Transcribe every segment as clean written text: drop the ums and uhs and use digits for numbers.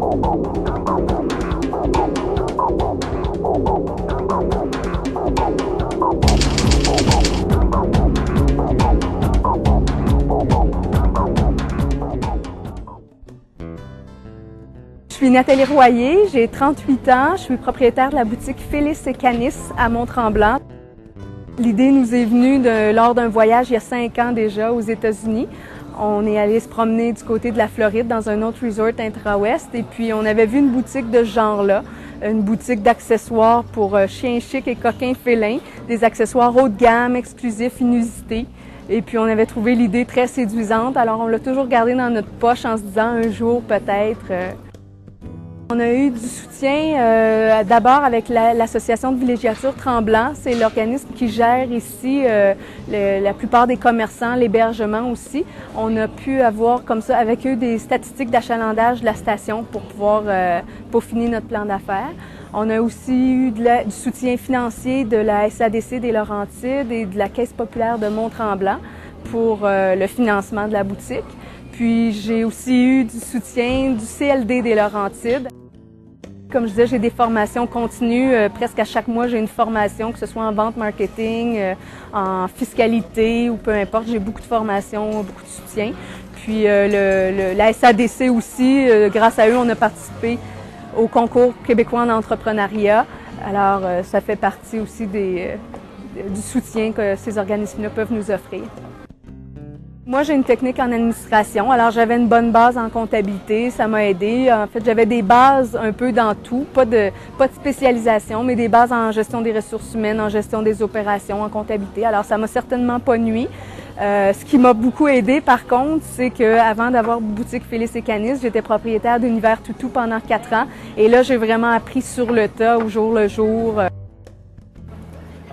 Je suis Nathalie Royer, j'ai 38 ans, je suis propriétaire de la boutique Félix et Canis à Mont-Tremblant. L'idée nous est venue lors d'un voyage il y a 5 ans déjà aux États-Unis. On est allé se promener du côté de la Floride dans un autre resort intra-ouest et puis on avait vu une boutique de ce genre-là, une boutique d'accessoires pour chiens chics et coquins félins, des accessoires haut de gamme, exclusifs, inusités. Et puis on avait trouvé l'idée très séduisante, alors on l'a toujours gardé dans notre poche en se disant un jour peut-être. On a eu du soutien d'abord avec l'association de villégiature Tremblant. C'est l'organisme qui gère ici la plupart des commerçants, l'hébergement aussi. On a pu avoir comme ça avec eux des statistiques d'achalandage de la station pour pouvoir peaufiner notre plan d'affaires. On a aussi eu du soutien financier de la SADC des Laurentides et de la Caisse populaire de Mont-Tremblant pour le financement de la boutique. Puis j'ai aussi eu du soutien du CLD des Laurentides. Comme je disais, j'ai des formations continues. Presque à chaque mois, j'ai une formation, que ce soit en vente marketing, en fiscalité ou peu importe. J'ai beaucoup de formations, beaucoup de soutien. Puis la SADC aussi, grâce à eux, on a participé au concours québécois en entrepreneuriat. Alors, ça fait partie aussi du soutien que ces organismes-là peuvent nous offrir. Moi, j'ai une technique en administration. Alors, j'avais une bonne base en comptabilité, ça m'a aidé. En fait, j'avais des bases un peu dans tout, pas de spécialisation, mais des bases en gestion des ressources humaines, en gestion des opérations, en comptabilité. Alors, ça m'a certainement pas nui. Ce qui m'a beaucoup aidé, par contre, c'est qu'avant d'avoir boutique Félix et Canis, j'étais propriétaire d'Univers Toutou pendant 4 ans. Et là, j'ai vraiment appris sur le tas, au jour le jour.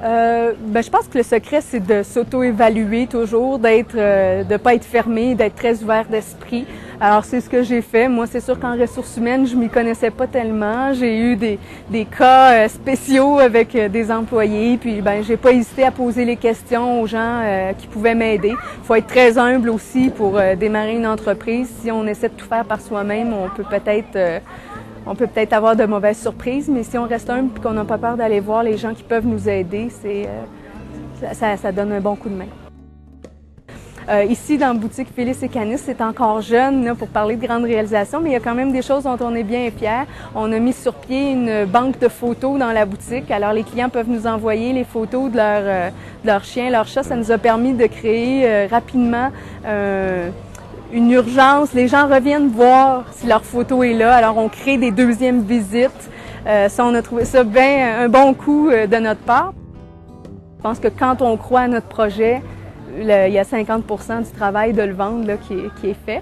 Je pense que le secret, c'est de s'auto-évaluer toujours, de pas être fermé, d'être très ouvert d'esprit. Alors, c'est ce que j'ai fait. Moi, c'est sûr qu'en ressources humaines, je m'y connaissais pas tellement. J'ai eu des cas spéciaux avec des employés, puis j'ai pas hésité à poser les questions aux gens qui pouvaient m'aider. Il faut être très humble aussi pour démarrer une entreprise. Si on essaie de tout faire par soi-même, on peut peut-être avoir de mauvaises surprises, mais si on reste humble et qu'on n'a pas peur d'aller voir les gens qui peuvent nous aider, ça donne un bon coup de main. Ici, dans la boutique Félix et Canis, c'est encore jeune là, pour parler de grandes réalisations, mais il y a quand même des choses dont on est bien fiers. On a mis sur pied une banque de photos dans la boutique. Alors, les clients peuvent nous envoyer les photos de leurs chiens, leurs chats. Ça nous a permis de créer rapidement une urgence. Les gens reviennent voir si leur photo est là. Alors, on crée des deuxièmes visites. Ça, on a trouvé ça bien un bon coup de notre part. Je pense que quand on croit à notre projet, il y a 50% du travail de le vendre là, qui est fait.